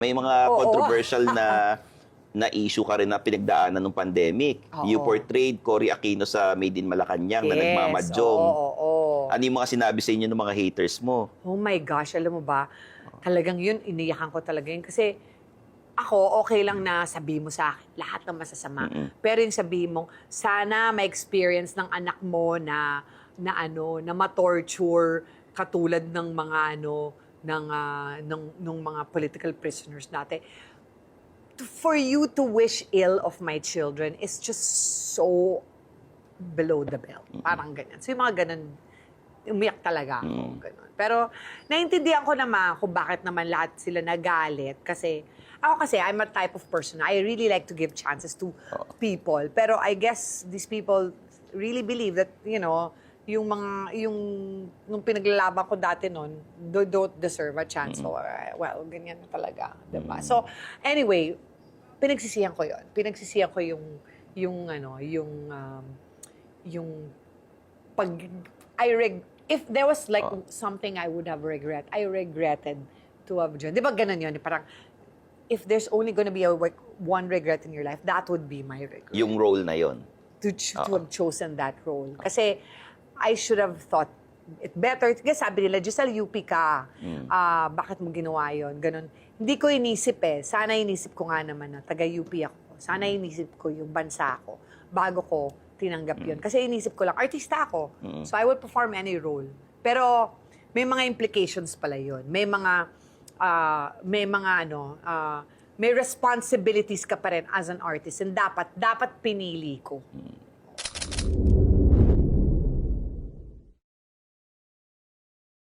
May mga Oo. controversial na issue ka rin na pinagdaanan ng pandemic. Oo. You portrayed Cory Aquino sa Made in Malacanang na nagmamadyong. Oo. Ano yung mga sinabi sa inyo ng mga haters mo? Oh my gosh, alam mo ba, talagang yun, iniyakan ko talaga yun. Kasi ako, okay lang na sabihin mo sa akin lahat ng masasama. Pero yung sabihin mo, sana ma-experience ng anak mo na ma-torture katulad ng mga ng mga political prisoners natin. For you to wish ill of my children is just so below the belt. Parang ganyan. So yung mga ganun, umiyak talaga ako. Ganun. Pero naiintindihan ko naman kung bakit naman lahat sila nagalit. Kasi I'm a type of person. I really like to give chances to people. Pero I guess these people really believe that, nung pinaglalaban ko dati noon, don't deserve a chance. So, well, ganyan na talaga. Diba? So, anyway, pinagsisihan ko yun. Pinagsisihan ko if there was like something I would have I regretted to have done. Di ba ganun yun? Parang, if there's only gonna be one regret in your life, that would be my regret. Yung role na yon. To have chosen that role. Kasi, I should have thought it better. Kasi sabi nila, Giselle, UP ka. Bakit mo ginawa yun? Ganun. Hindi ko inisip eh. Sana inisip ko nga naman na taga-UP ako. Sana inisip ko yung bansa ko bago ko tinanggap yun. Kasi inisip ko lang, artista ako. So I would perform any role. Pero may mga implications pala yun. May responsibilities ka pa rin as an artist. And dapat pinili ko